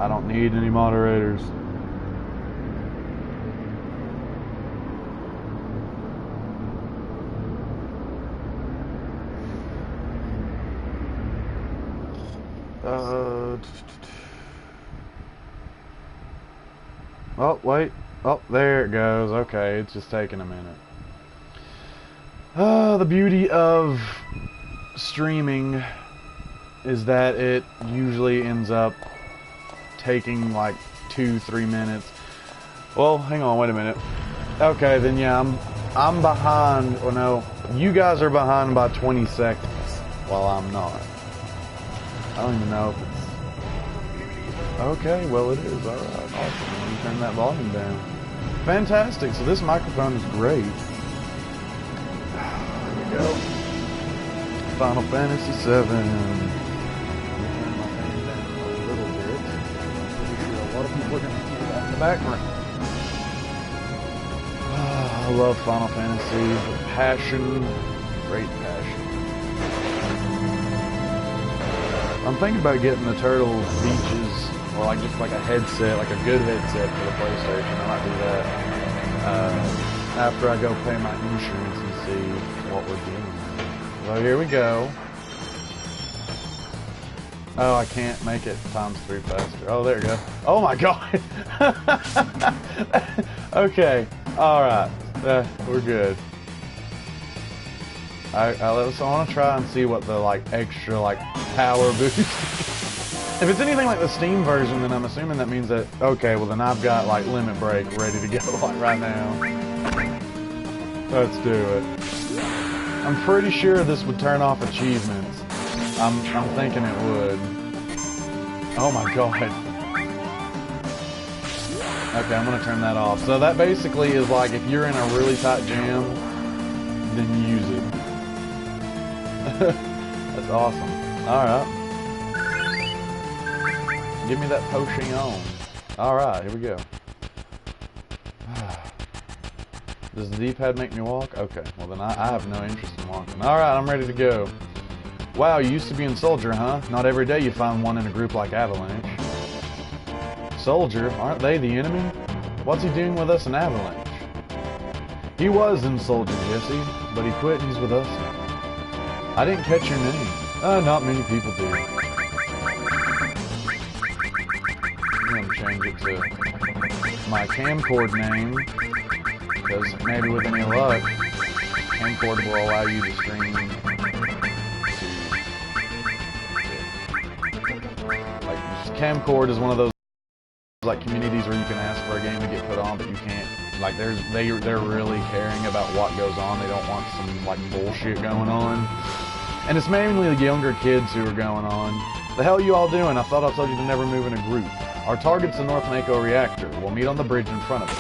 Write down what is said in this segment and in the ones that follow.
I don't need any moderators. Oh, wait. Oh, there it goes. Okay, it's just taking a minute. The beauty of streaming is that it usually ends up taking like 2-3 minutes. Well, hang on, wait a minute. Okay, then yeah, I'm behind. Or no, you guys are behind by 20 seconds while I'm not. I don't even know if it's... Okay, well it is. Alright, awesome. Let me turn that volume down. Fantastic, so this microphone is great. There we go. Final Fantasy 7. Let me turn my fan down a little bit. I'm pretty sure a lot of people are going to hear that in the background. I love Final Fantasy. The passion, great passion. I'm thinking about getting the Turtles Beaches, or like just like a headset, like a good headset for the PlayStation. I might do that after I go pay my insurance and see what we're doing. So here we go. Oh, I can't make it ×3 faster. Oh, there we go. Oh my god. Okay. All right. We're good. I want to try and see what the like extra like power boost. If it's anything like the Steam version, then I'm assuming that means that, okay, well then I've got like Limit Break ready to go like right now. Let's do it. I'm pretty sure this would turn off achievements. I'm thinking it would. Oh my god. Okay, I'm gonna turn that off. So that basically is like if you're in a really tight jam, then use it. That's awesome. Alright. Give me that potion on. Alright, here we go. Does the D-pad make me walk? Okay, well then I have no interest in walking. Alright, I'm ready to go. Wow, you used to be in Soldier, huh? Not every day you find one in a group like Avalanche. Soldier? Aren't they the enemy? What's he doing with us in Avalanche? He was in Soldier, Jesse, but he quit and he's with us now. I didn't catch your name. Not many people do. I'm going to change it to my camcord name, because maybe with any luck, camcord will allow you to stream to, like, camcord is one of those like communities where you can ask for a game to get put on, but you can't. Like, they're really caring about what goes on. They don't want some like bullshit going on. And it's mainly the younger kids who are going on. The hell you all doing? I thought I told you to never move in a group. Our target's the North Mako reactor. We'll meet on the bridge in front of it.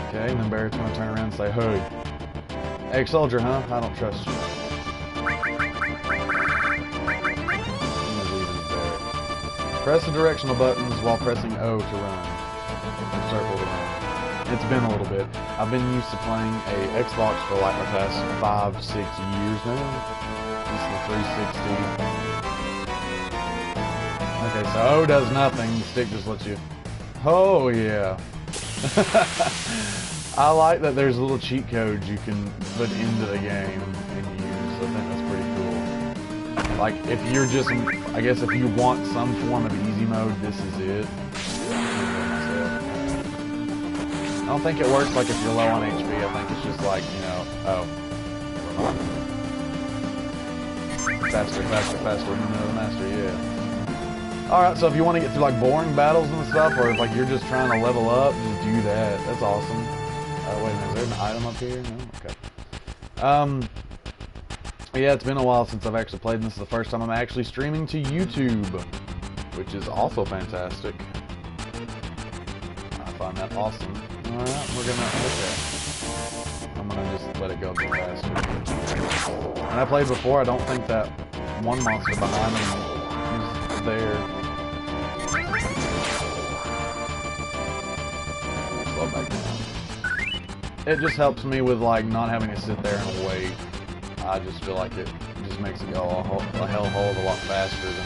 Okay, and then Barrett's gonna turn around and say, hey. Hey, Soldier, huh? I don't trust you. Press the directional buttons while pressing O to run. Or circle to run. It's been a little bit. I've been used to playing a Xbox for like the past 5-6 years now. This is the 360. Okay, so O does nothing. The stick just lets you... Oh, yeah. I like that there's little cheat codes you can put into the game and use. I think that's pretty cool. Like, if you're just... I guess if you want some form of easy mode, this is it. I don't think it works like if you're low on HP. I think it's just like, you know, oh. Faster, faster, faster. No, the master, yeah. Alright, so if you want to get through like boring battles and stuff, or if like you're just trying to level up, just do that. That's awesome. Wait a minute, is there an item up here? No? Okay. Yeah, it's been a while since I've actually played, and this is the first time I'm actually streaming to YouTube, which is also fantastic. I find that awesome. Alright, we're gonna, okay. I'm gonna just let it go a bit faster. When I played before, I don't think that one monster behind me was there. Slow back down. It just helps me with like not having to sit there and wait. I just feel like it just makes it go a hell of a lot faster than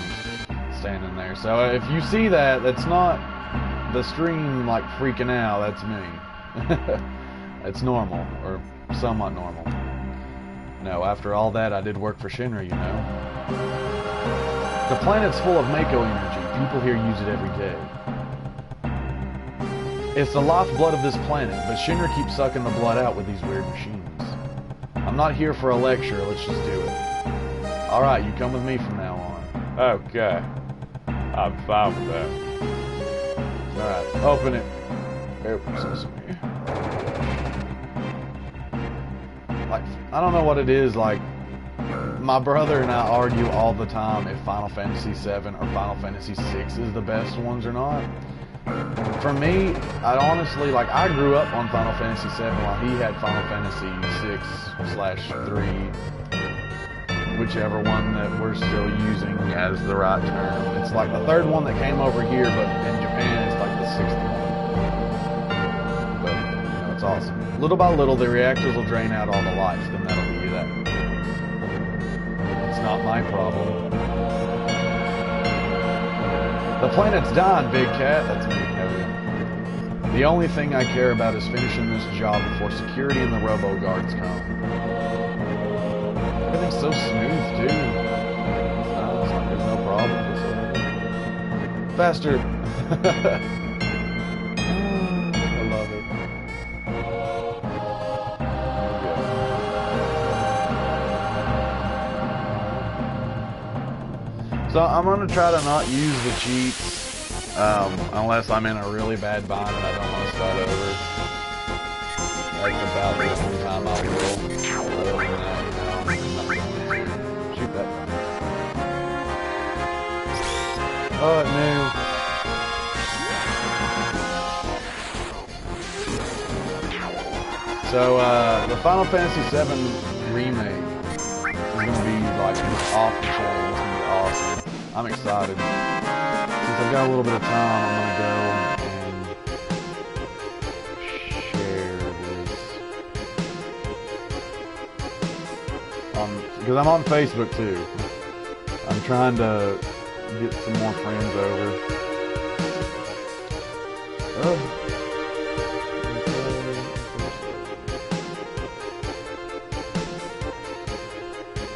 standing there. So if you see that, that's not the stream like freaking out, that's me. It's normal, or somewhat normal. No, after all that, I did work for Shinra, you know. The planet's full of Mako energy. People here use it every day. It's the lifeblood of this planet, but Shinra keeps sucking the blood out with these weird machines. I'm not here for a lecture, let's just do it. Alright, you come with me from now on. Okay. I'm fine with that. Alright, open it. Open sesame. Like, I don't know what it is, like, my brother and I argue all the time if Final Fantasy 7 or Final Fantasy 6 is the best ones or not. For me, I honestly, like, I grew up on Final Fantasy 7 while he had Final Fantasy 6/3, whichever one that we're still using as the right term. It's like the third one that came over here, but in Japan it's like the sixth one. But, you know, it's awesome. Little by little, the reactors will drain out all the life, then that'll be that. It's not my problem. The planet's dying, Big Cat. That's me. The only thing I care about is finishing this job before security and the robo-guards come. Everything's so smooth, too. It's like there's no problem. Faster. I love it. So I'm going to try to not use the cheats. Unless I'm in a really bad bind and I don't want to start over. That's about the only time I will. Other than that, I'm not going to shoot that thing. Oh, it knew. So, the Final Fantasy 7 remake is going to be like just off the chain. It's going to be awesome. I'm excited. Since I've got a little bit of time, I'm going to go and share this. Because I'm on Facebook too. I'm trying to get some more friends over.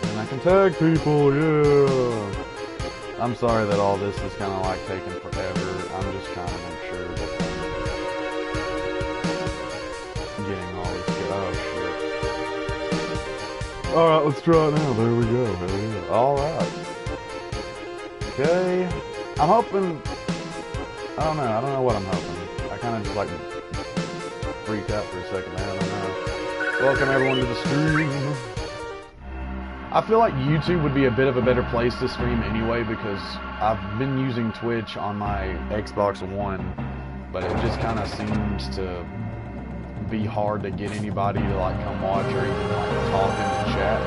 And I can tag people, yeah. I'm sorry that all this is kind of like taking forever. I'm just kind of unsure that I'm getting all this good. Oh shit. Alright, let's try it now. There we go. There we go. Alright. Okay. I'm hoping. I don't know what I'm hoping. I kind of just like freaked out for a second there. I don't know. Welcome everyone to the stream. I feel like YouTube would be a bit of a better place to stream anyway because I've been using Twitch on my Xbox One, but it just kind of seems to be hard to get anybody to like come watch or even like talk in the chat.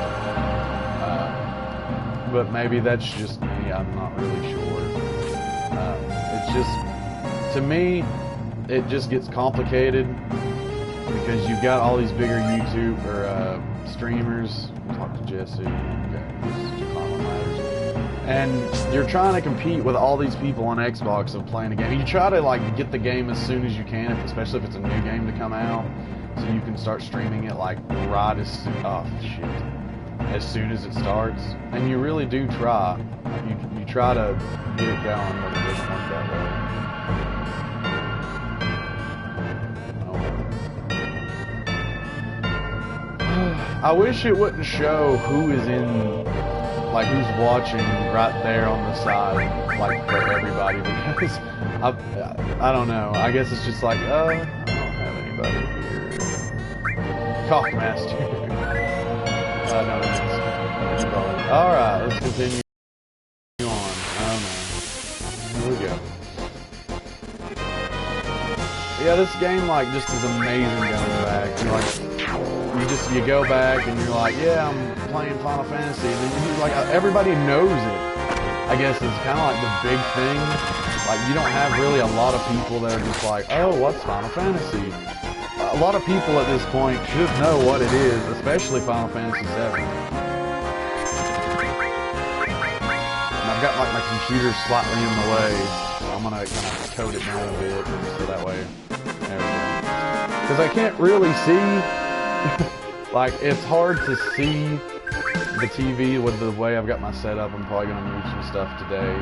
But maybe that's just me. I'm not really sure. It's just, to me, it just gets complicated because you've got all these bigger YouTube or streamers. Talk to Jesse, and you're trying to compete with all these people on Xbox of playing a game. You try to like get the game as soon as you can, especially if it's a new game to come out, so you can start streaming it like right as soon as it starts. And you really do try. You try to get it going, but it doesn't work that way. I wish it wouldn't show who is in, like who's watching right there on the side, like for everybody, because I don't know. I guess it's just like, I don't have anybody here. Cockmaster. Alright, let's continue on. I don't know. Here we go. Yeah, this game like just is amazing going back. You're like, you go back and you're like, yeah, I'm playing Final Fantasy, and then you like everybody knows it. I guess it's kind of like the big thing. Like you don't have really a lot of people that are just like, oh, what's Final Fantasy? A lot of people at this point should know what it is, especially Final Fantasy 7. I've got like my computer slightly in the way, so I'm gonna kind of code it down a bit, so that way, there we go. Because I can't really see, like, it's hard to see the TV with the way I've got my setup. I'm probably gonna move some stuff today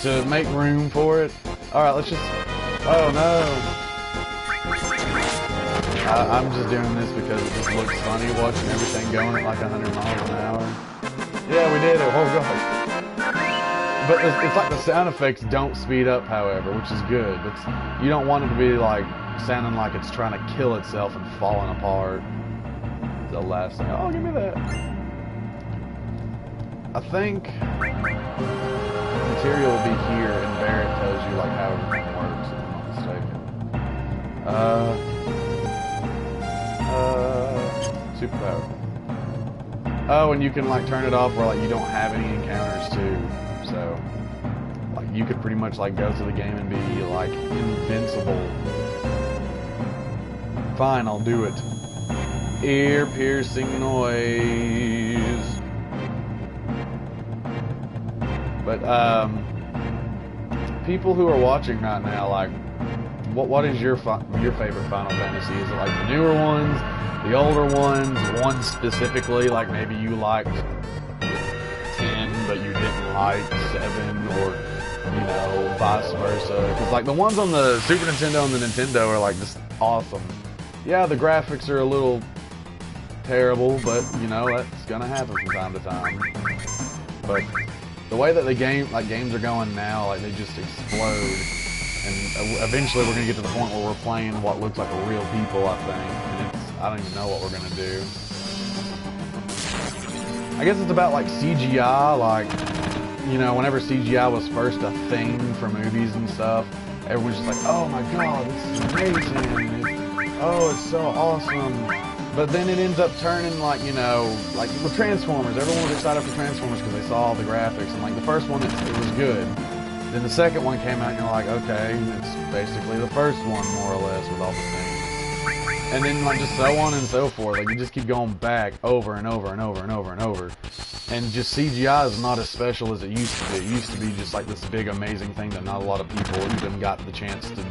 to make room for it. All right, let's just, oh no. I'm just doing this because it just looks funny watching everything going at like 100 miles an hour. Yeah, we did it. Oh gosh. But it's like the sound effects don't speed up, however, which is good. You don't want it to be like sounding like it's trying to kill itself and falling apart. The last thing. Oh, give me that. I think material will be here, and Barrett tells you like how everything works, if I'm not mistaken. Superpower. Oh, and you can like turn it off where like you don't have any encounters too. So like you could pretty much like go through the game and be like invincible. Fine, I'll do it. Ear-piercing noise. But people who are watching right now, like, what is your favorite Final Fantasy? Is it like the newer ones, the older ones specifically, like maybe you liked 10 but you didn't like 7, or you know, vice versa? Because like the ones on the Super Nintendo and the Nintendo are like just awesome. Yeah, the graphics are a little terrible, but you know, that's gonna happen from time to time. But the way that games are going now, like they just explode, and eventually we're gonna get to the point where we're playing what looks like real people, I think, and I don't even know what we're gonna do. I guess it's about like CGI, like, you know, whenever CGI was first a thing for movies and stuff, everyone's just like, oh my god, this is amazing, oh, it's so awesome. But then it ends up turning like, you know, like with Transformers. Everyone was excited for Transformers because they saw all the graphics. And like the first one, it was good. Then the second one came out and you're like, okay, it's basically the first one more or less with all the things. And then like just so on and so forth. Like you just keep going back over and over and over and over and over. And just CGI is not as special as it used to be. It used to be just like this big amazing thing that not a lot of people even got the chance to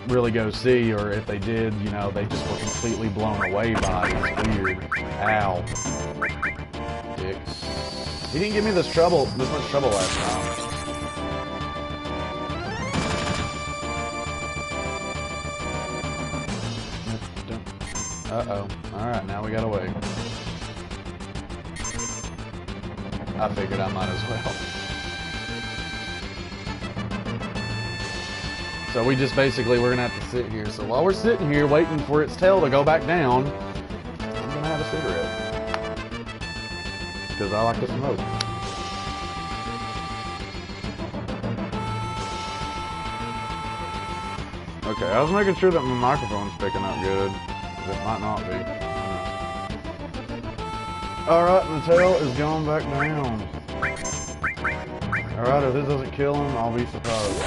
really go see, or if they did, you know, they just were completely blown away by it. It's weird. Ow. Dick. He didn't give me this much trouble last time. Uh-oh. Alright, now we gotta wait. I figured I might as well. So we just basically, we're gonna have to sit here. So while we're sitting here waiting for its tail to go back down, I'm gonna have a cigarette. Because I like to smoke. Okay, I was making sure that my microphone's picking up good. It might not be. Alright, and the tail is going back down. Alright, if this doesn't kill him, I'll be surprised.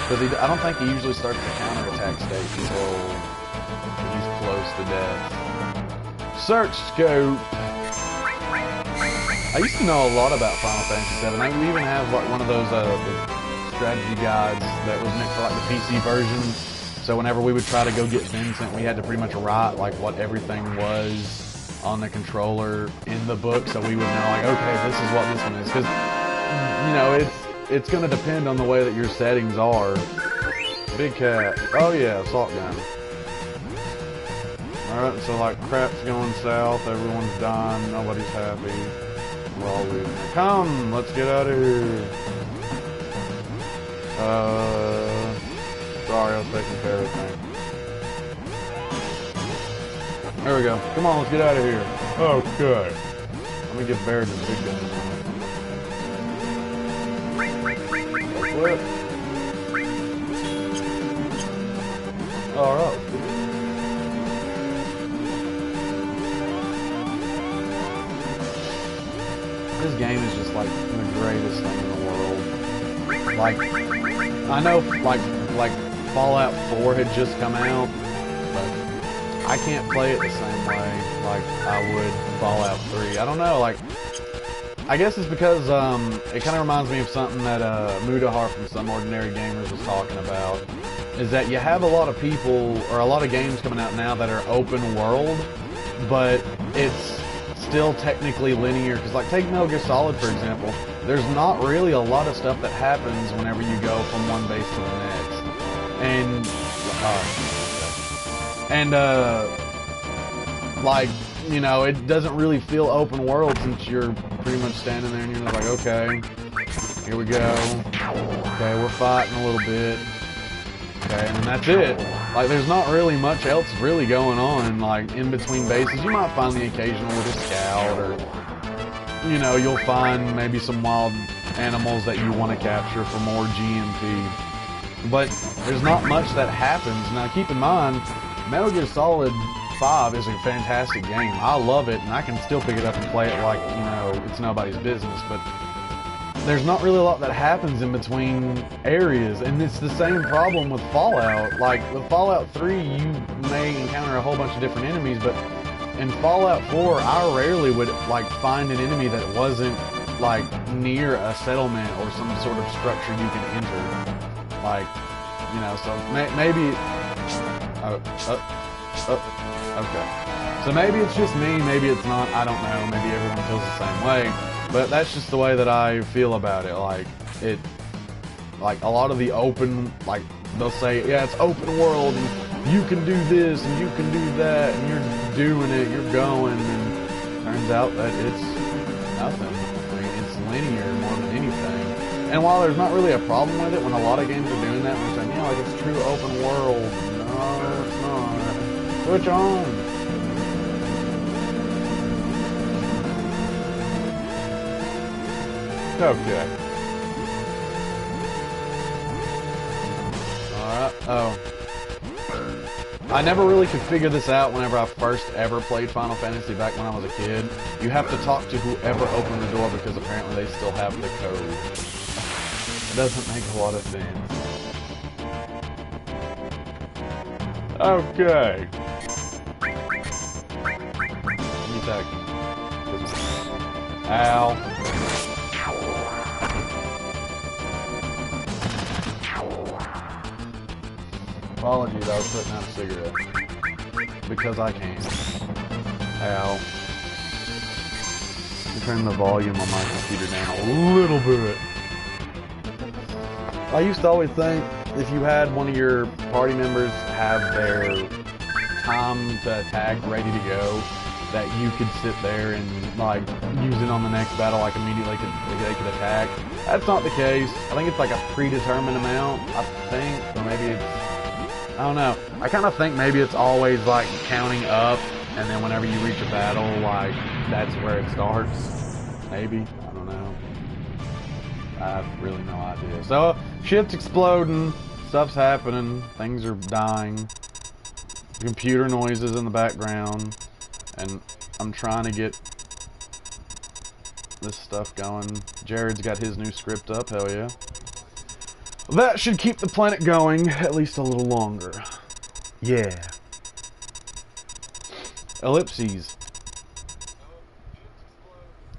Because I don't think he usually starts the counterattack stage until he's close to death. Search scope! I used to know a lot about Final Fantasy VII. We even have like one of those strategy guides that was meant for like the PC version. So whenever we would try to go get Vincent, we had to pretty much write like what everything was on the controller in the book, so we would know like, okay, this is what this one is. Because, you know, it's going to depend on the way that your settings are. Big cat. Oh yeah, assault gun. Alright, so like crap's going south, everyone's dying, nobody's happy. We're all losing. Come, let's get out of here. Sorry, I was taking care of things. There we go. Come on, let's get out of here. Okay. Let me get buried in the big guns. Flip. Alright. This game is just like the greatest thing in the world. Like, I know like Fallout 4 had just come out, but I can't play it the same way like I would Fallout 3. I don't know, like, I guess it's because it kind of reminds me of something that Mudahar from Some Ordinary Gamers was talking about, is that you have a lot of people, or a lot of games coming out now that are open world, but it's still technically linear, because like take Metal Gear Solid for example, there's not really a lot of stuff that happens whenever you go from one base to the next. Like, you know, it doesn't really feel open world since you're pretty much standing there and you're like, okay, here we go. Okay, we're fighting a little bit. Okay, and then that's it. Like, there's not really much else really going on, like, in between bases. You might find the occasional with a scout, or, you know, you'll find maybe some wild animals that you want to capture for more GMP. But there's not much that happens. Now, keep in mind, Metal Gear Solid 5 is a fantastic game. I love it, and I can still pick it up and play it like, you know, it's nobody's business, but there's not really a lot that happens in between areas, and it's the same problem with Fallout. Like, with Fallout 3, you may encounter a whole bunch of different enemies, but in Fallout 4, I rarely would, like, find an enemy that wasn't, like, near a settlement or some sort of structure you can enter. Like, you know, so maybe... okay. So maybe it's just me, maybe it's not, I don't know, maybe everyone feels the same way. But that's just the way that I feel about it. Like, like a lot of the open, like, they'll say, yeah, it's open world, and you can do this, and you can do that, and you're doing it, you're going, and it turns out that it's nothing. I mean, it's linear more than anything. And while there's not really a problem with it, when a lot of games are doing that, they're saying, yeah, like, it's true open world. No, it's not. Switch on. Okay. Alright, oh. I never really could figure this out whenever I first ever played Final Fantasy back when I was a kid. You have to talk to whoever opened the door because apparently they still have the code. It doesn't make a lot of sense. Okay. Give me a sec. Ow. Apologies, I was putting out a cigarette. Because I can. Ow. Let me turn the volume on my computer down a little bit. I used to always think if you had one of your party members have their time to attack ready to go, that you could sit there and like use it on the next battle, like immediately they could attack. That's not the case. I think it's like a predetermined amount, I think, or maybe it's, I don't know. I kind of think maybe it's always like counting up, and then whenever you reach a battle, like that's where it starts. Maybe, I don't know. I have really no idea. So shit's exploding, stuff's happening, things are dying, computer noises in the background, and I'm trying to get this stuff going. Jared's got his new script up, hell yeah. That should keep the planet going at least a little longer. Yeah. Ellipses.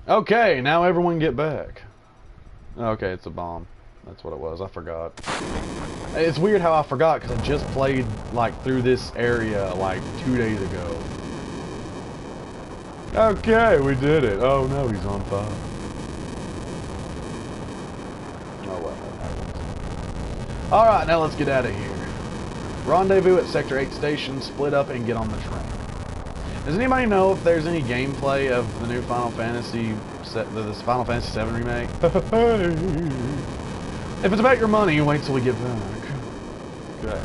Okay, now everyone get back. Okay, it's a bomb. That's what it was. I forgot. It's weird how I forgot because I just played like through this area like 2 days ago. Okay, we did it. Oh no, he's on fire. Oh well. Alright, now let's get out of here. Rendezvous at Sector 8 Station, split up and get on the train. Does anybody know if there's any gameplay of the new Final Fantasy, this Final Fantasy 7 remake? If it's about your money, wait till we get back. Okay.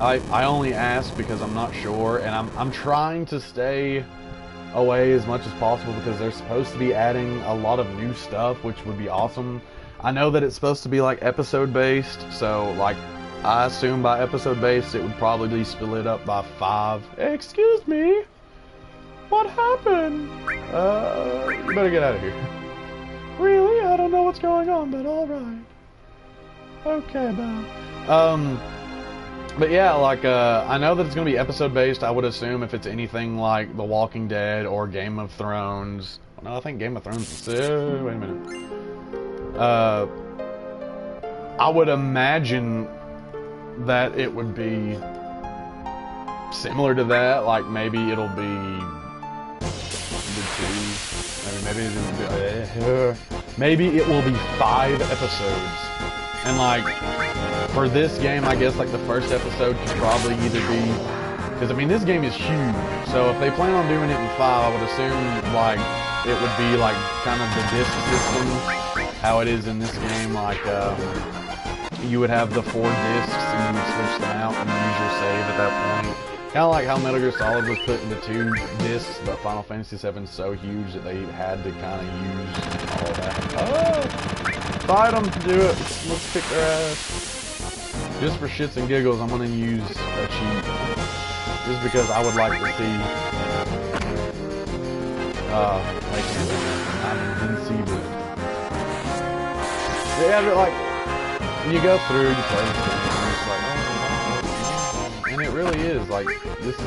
I only ask because I'm not sure, and I'm trying to stay away as much as possible because they're supposed to be adding a lot of new stuff, which would be awesome. I know that it's supposed to be like episode based, so like I assume by episode based it would probably be split up by 5. Excuse me? What happened? You better get out of here. Really? I don't know what's going on, but alright. Okay, bye. But yeah, like, I know that it's going to be episode-based. I would assume if it's anything like The Walking Dead or Game of Thrones. No, I think Game of Thrones is... wait a minute. I would imagine that it would be similar to that. Like, maybe it'll be... maybe it will be 5 episodes. And, like... for this game, I guess, like, the first episode could probably either be... because, I mean, this game is huge. So if they plan on doing it in 5, I would assume, like, it would be, like, kind of the disc system, how it is in this game. Like, you would have the 4 discs, and you would switch them out and use your save at that point. Kind of like how Metal Gear Solid was put into 2 discs, but Final Fantasy VII is so huge that they had to kind of use all of that. Oh! Fight them! Do it! Let's kick their ass. Just for shits and giggles, I'm gonna use a cheat. Just because I would like to see... like, I'm invincible. Yeah, but like, when you go through, you play this game, and it's like, oh, and it really is, like, this...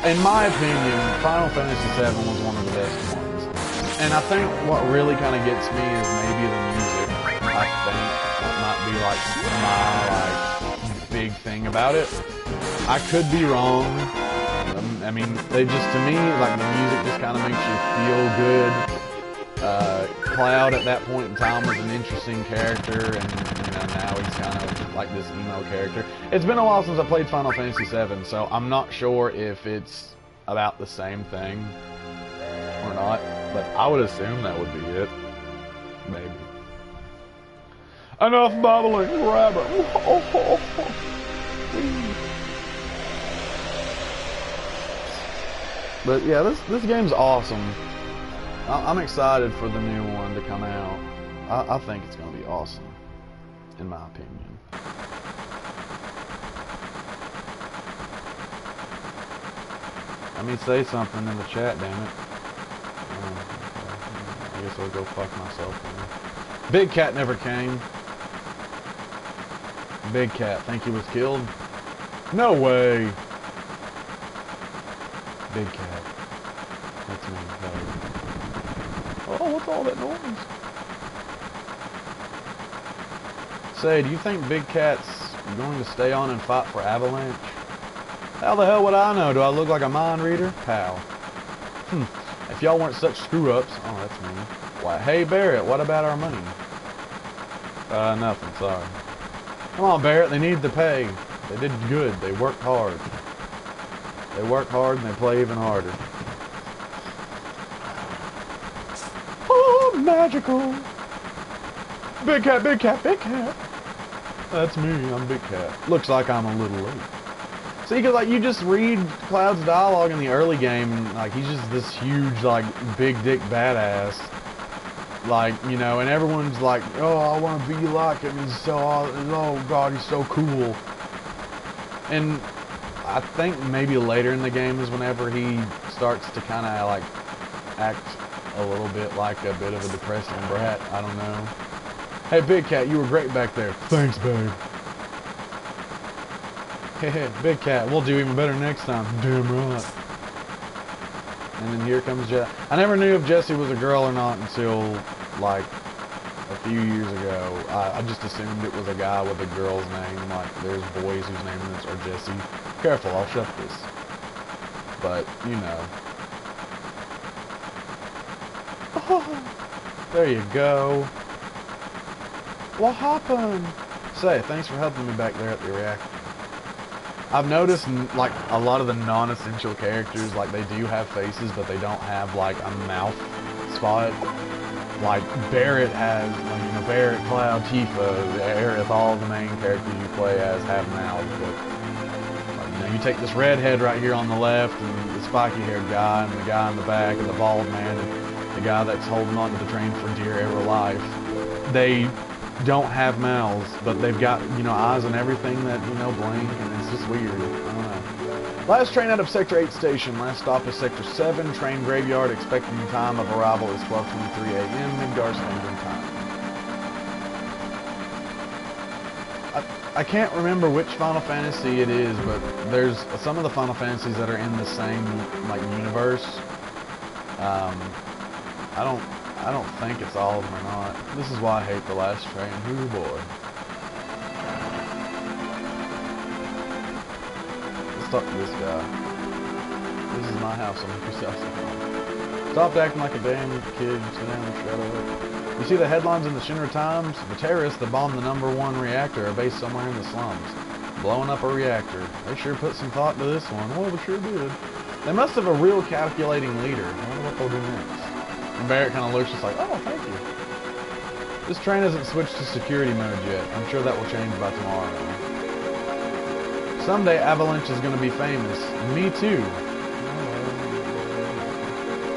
in my opinion, Final Fantasy VII was one of the best ones. And I think what really kind of gets me is maybe the music. I think that might be, like, my, like, big thing about it. I could be wrong. I mean, they just, to me, like, the music just kind of makes you feel good. Cloud at that point in time was an interesting character, and, you know, now he's kind of like this emo character. It's been a while since I played Final Fantasy VII, so I'm not sure if it's about the same thing or not, but I would assume that would be it. Maybe. Enough babbling, rabbit. But yeah, this game's awesome. I'm excited for the new one to come out. I think it's going to be awesome, in my opinion. Let me say something in the chat, damn it. I guess I'll go fuck myself then. Big Cat never came. Big Cat, think he was killed? No way! Big Cat. That's me. Oh, what's all that noise? Say, do you think Big Cat's going to stay on and fight for Avalanche? How the hell would I know? Do I look like a mind reader? Pow. If y'all weren't such screw-ups... oh, that's me. Why, hey, Barrett, what about our money? Nothing, sorry. Come on, Barrett, they need the pay. They did good. They worked hard. They work hard and they play even harder. Oh, magical! Big Cat, Big Cat, Big Cat! That's me, I'm Big Cat. Looks like I'm a little late. See, because, like, you just read Cloud's dialogue in the early game, and, like, he's just this huge, like, big dick badass. Like, you know, and everyone's like, oh, I want to be like him, he's so, oh god, he's so cool. And I think maybe later in the game is whenever he starts to kind of, like, act a little bit like a bit of a depressing brat. I don't know. Hey, Big Cat, you were great back there. Thanks, babe. Hey, Big Cat, we'll do even better next time. Damn right. And then here comes Jesse. I never knew if Jesse was a girl or not until, like, a few years ago. I just assumed it was a guy with a girl's name. Like, there's boys whose names are Jesse. Careful, I'll shut this. But, you know. Oh, there you go. What happened? Say, thanks for helping me back there at the reactor. I've noticed, like, a lot of the non-essential characters, like, they do have faces, but they don't have, like, a mouth spot. Like, Barrett has, like, you know, Barrett, Cloud, Tifa, Aerith, all the main characters you play as have mouths, but, like, you know, you take this redhead right here on the left, and the spiky-haired guy, and the guy in the back, and the bald man, and the guy that's holding on to the train for dear ever life. They don't have mouths, but they've got, you know, eyes and everything that, you know, blink, and it's just weird. I don't know. Last train out of Sector 8 station. Last stop is Sector 7, train graveyard. Expected time of arrival is 12:23 a.m. Midgar Standard Time. I can't remember which Final Fantasy it is, but there's some of the Final Fantasies that are in the same like universe. I don't think it's all of them or not. This is why I hate the last train. Ooh boy. Let's talk to this guy. This is my house. I'll make yourself something. Stop acting like a damn kid. Sit down and shut up. You see the headlines in the Shinra Times? The terrorists that bombed the #1 reactor are based somewhere in the slums. Blowing up a reactor. They sure put some thought into this one. Well, they sure did. They must have a real calculating leader. I wonder what they'll do next. And Barrett kind of looks just like, oh, thank you. This train hasn't switched to security mode yet. I'm sure that will change by tomorrow. Someday Avalanche is going to be famous. And me too.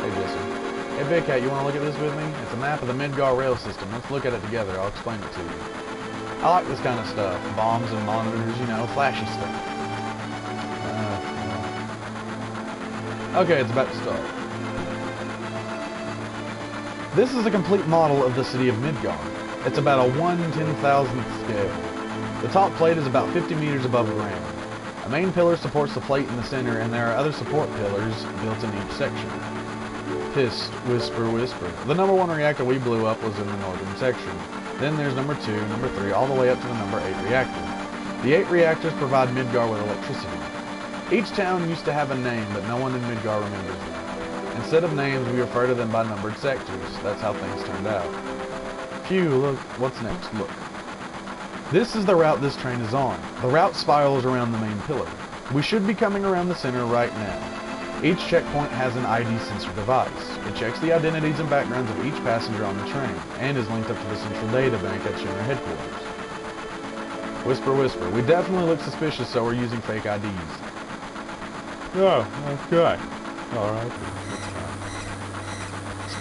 Hey, Jesse. Hey, Big Cat, you want to look at this with me? It's a map of the Midgar rail system. Let's look at it together. I'll explain it to you. I like this kind of stuff. Bombs and monitors, you know, flashy stuff. Okay, it's about to start. This is a complete model of the city of Midgar. It's about a 1/10,000th scale. The top plate is about 50 meters above ground. A main pillar supports the plate in the center, and there are other support pillars built in each section. Hist, whisper, whisper. The #1 reactor we blew up was in the northern section. Then there's #2, #3, all the way up to the #8 reactor. The 8 reactors provide Midgar with electricity. Each town used to have a name, but no one in Midgar remembers them. Instead of names, we refer to them by numbered sectors. That's how things turned out. Phew, look, what's next? Look. This is the route this train is on. The route spirals around the main pillar. We should be coming around the center right now. Each checkpoint has an ID sensor device. It checks the identities and backgrounds of each passenger on the train, and is linked up to the central data bank at Shinra headquarters. Whisper, whisper. We definitely look suspicious, so we're using fake IDs. Oh, okay. Alright.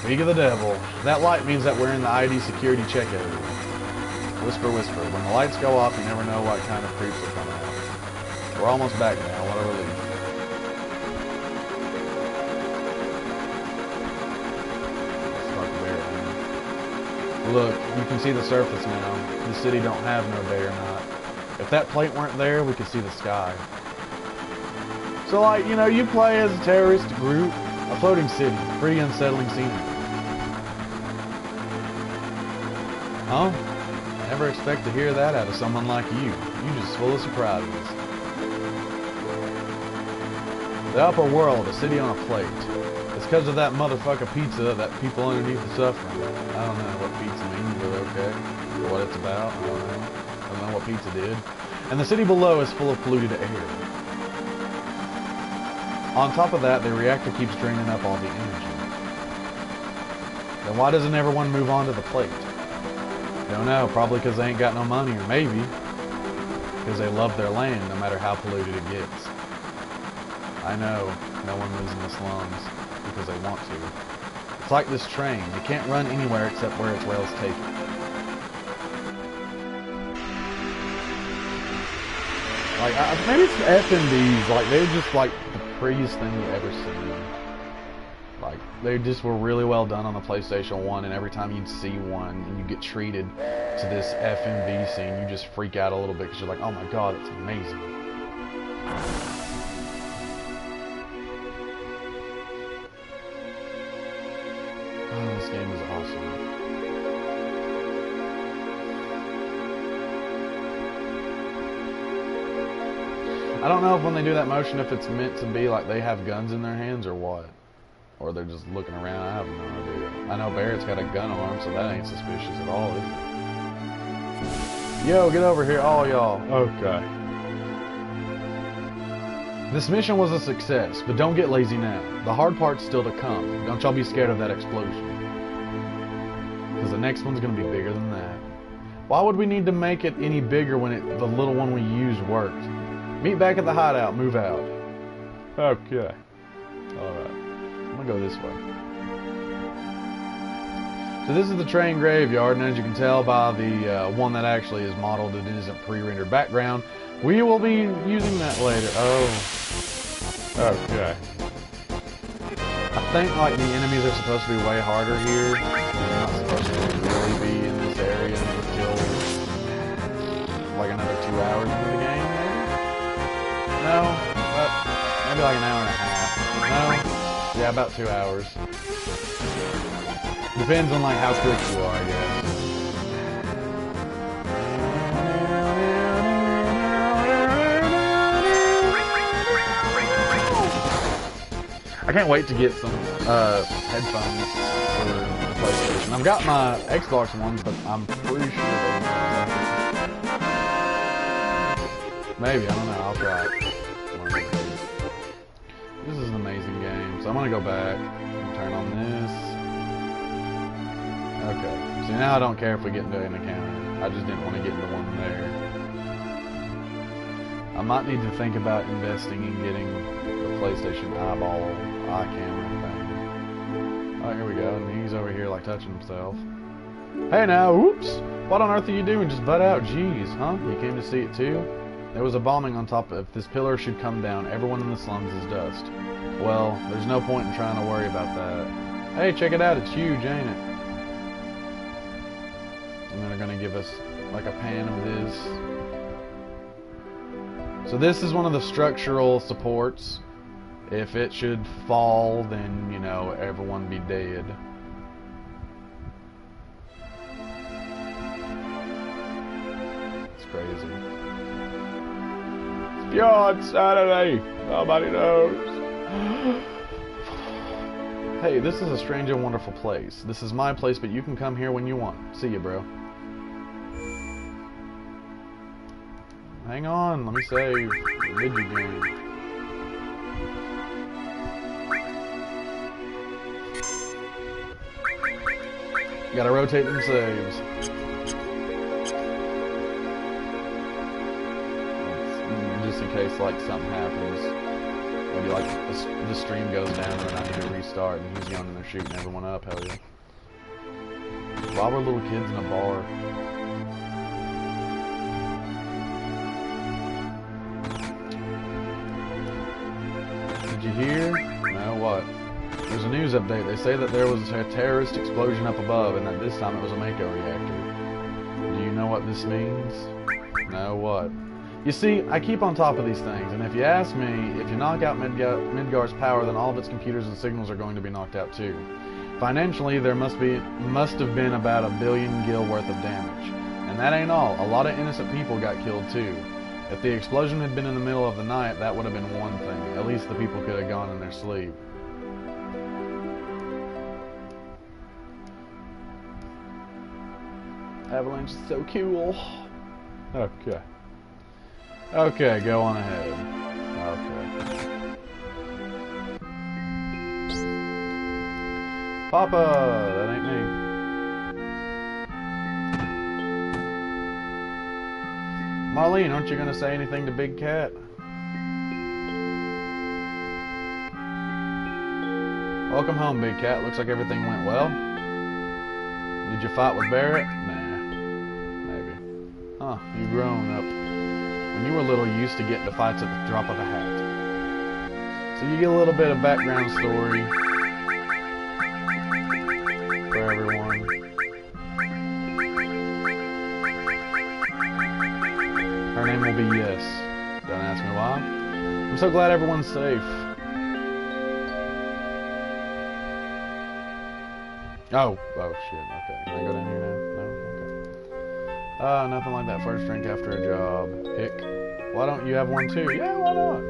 Speak of the devil. That light means that we're in the ID security check area. Whisper, whisper. When the lights go off, you never know what kind of creeps are coming out. We're almost back now. What a relief. Look, you can see the surface now. The city don't have no day or night. If that plate weren't there, we could see the sky. So like, you know, you play as a terrorist group, a floating city, pretty unsettling scenery. Huh? Never expect to hear that out of someone like you. You just full of surprises. The upper world, a city on a plate. It's because of that motherfucker pizza that people underneath are suffering. I don't know what pizza means, but okay. Or what it's about, I don't know. I don't know what pizza did. And the city below is full of polluted air. On top of that, the reactor keeps draining up all the energy. Then why doesn't everyone move on to the plate? Don't know, probably because they ain't got no money, or maybe because they love their land no matter how polluted it gets. I know, no one lives in the slums because they want to. It's like this train, it can't run anywhere except where its rails take it. Like, maybe it's FMVs, like, they're just like the prettiest thing you've ever seen. Like, they just were really well done on the PlayStation 1, and every time you'd see one and you get treated to this FMV scene, you just freak out a little bit because you're like, oh my god, it's amazing. Oh, this game is awesome. I don't know if when they do that motion, if it's meant to be like they have guns in their hands or what. Or they're just looking around. I have no idea. I know Barrett's got a gun arm, so that ain't suspicious at all, is it? Yo, get over here, all y'all. Okay. This mission was a success, but don't get lazy now. The hard part's still to come. Don't y'all be scared of that explosion. Because the next one's going to be bigger than that. Why would we need to make it any bigger when the little one we used worked? Meet back at the hideout. Move out. Okay. Alright. I'm going to go this way. So this is the train graveyard, and as you can tell by the one that actually is modeled, it isn't pre-rendered background. We will be using that later. Oh. Okay. I think like the enemies are supposed to be way harder here. They're not supposed to really be in this area until like another 2 hours into the game, maybe? No, but maybe like an hour and a half. No? Yeah, about 2 hours. Depends on like how quick you are, I guess. I can't wait to get some headphones for the PlayStation. I've got my Xbox ones, but I'm pretty sure they don't. Maybe, I don't know. I'll try it. This is an amazing game. So I'm gonna go back and turn on this. Okay. See, now I don't care if we get into an encounter. I just didn't want to get into one there. I might need to think about investing in getting the PlayStation eye camera thing. Oh, here we go. And he's over here like touching himself. Hey now, oops! What on earth are you doing? Just butt out. Jeez, huh? You came to see it too? There was a bombing on top of it. If this pillar should come down, everyone in the slums is dust. Well, there's no point in trying to worry about that. Hey, check it out. It's huge, ain't it? And then they're going to give us like a pan of this. So this is one of the structural supports. If it should fall, then, you know, everyone be dead. It's crazy. It's beyond Saturday. Nobody knows. Hey, this is a strange and wonderful place. This is my place, but you can come here when you want. See ya, bro. Hang on, let me save. Video game. Gotta rotate them saves. Just in case like something happens. Maybe like the stream goes down and I need to restart and he's young and they're shooting everyone up. Hell yeah. Why were little kids in a bar? Did you hear? No, what? There's a news update. They say that there was a terrorist explosion up above and that this time it was a Mako reactor. Do you know what this means? No, what? You see, I keep on top of these things, and if you ask me, if you knock out Midgar's power, then all of its computers and signals are going to be knocked out too. Financially, there must have been about 1 billion gil worth of damage. And that ain't all. A lot of innocent people got killed too. If the explosion had been in the middle of the night, that would have been one thing. At least the people could have gone in their sleep. Avalanche is so cool. Okay. Okay, go on ahead. Okay. Papa, that ain't me. Marlene, aren't you gonna say anything to Big Cat? Welcome home, Big Cat. Looks like everything went well. Did you fight with Barrett? Nah. Maybe. Huh, you grown up. When you were little, you used to get into fights at the drop of a hat. So you get a little bit of background story for everyone. Her name will be Yes. Don't ask me why. I'm so glad everyone's safe. Oh shit, okay. Can I go down here now? No? Okay. Nothing like that first drink after a job. Hick. Why don't you have one too? Yeah, why not?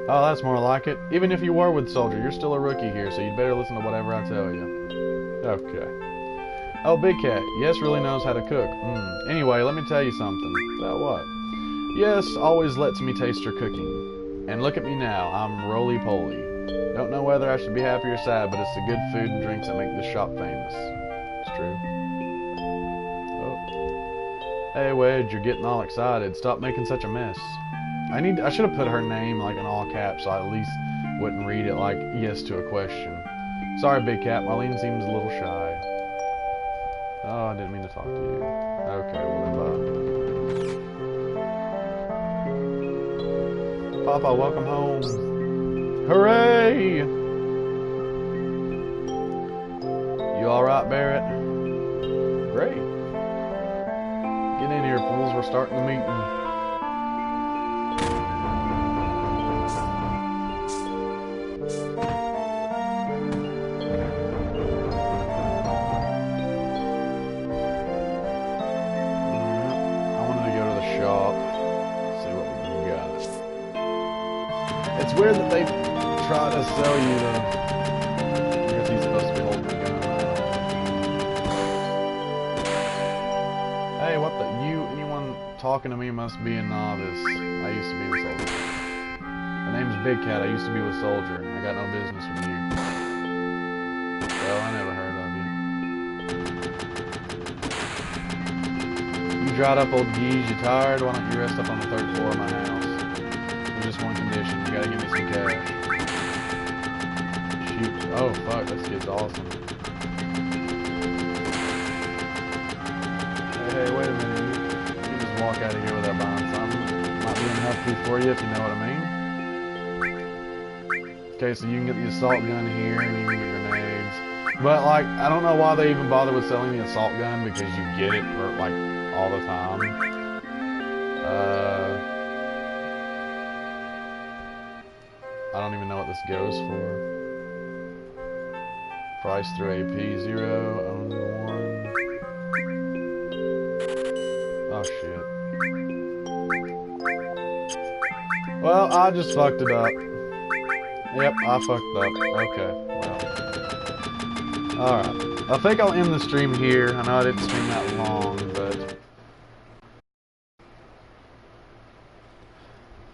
Oh, that's more like it. Even if you were with Soldier, you're still a rookie here, so you'd better listen to whatever I tell you. Okay. Oh, Big Cat. Yes really knows how to cook. Anyway, let me tell you something. About what? Yes always lets me taste her cooking. And look at me now. I'm roly-poly. Don't know whether I should be happy or sad, but it's the good food and drinks that make this shop famous. It's true. Oh. Hey, Wedge, you're getting all excited. Stop making such a mess. I should have put her name like in all caps so I at least wouldn't read it like yes to a question. Sorry, Big Cat. Marlene seems a little shy. Oh, I didn't mean to talk to you. Okay, well then bye. Papa, welcome home. Hooray! You alright, Barrett? Great. Get in here, fools. We're starting the meeting. It's weird that they try to sell you the... I guess he's supposed to be holding the gun. Hey, what the... Anyone talking to me must be a novice. I used to be with Soldier. The name's Big Cat. I used to be with Soldier. I got no business with you. Well, I never heard of you. You dried up old geese. You tired? Why don't you rest up on the 3rd floor of my house? There's just one condition. You gotta give me some cash. Shoot. Oh, fuck. This kid's awesome. Hey, wait a minute. You just walk out of here without buying something. Might be unhealthy for you if you know what I mean. Okay, so you can get the assault gun here and you can get grenades. But, like, I don't know why they even bother with selling the assault gun because you get it, for, like, all the time. I don't even know what this goes for. Price through AP 0, own 1. Oh shit. Well, I just fucked it up. Yep, I fucked up. Okay, well. Alright. I think I'll end the stream here. I know I didn't stream that long, but...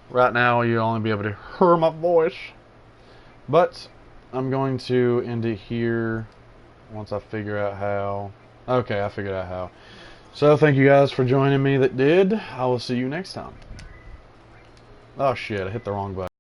right now, you'll only be able to hear my voice. But, I'm going to end it here once I figure out how. Okay, I figured out how. So, thank you guys for joining me that did. I will see you next time. Oh shit, I hit the wrong button.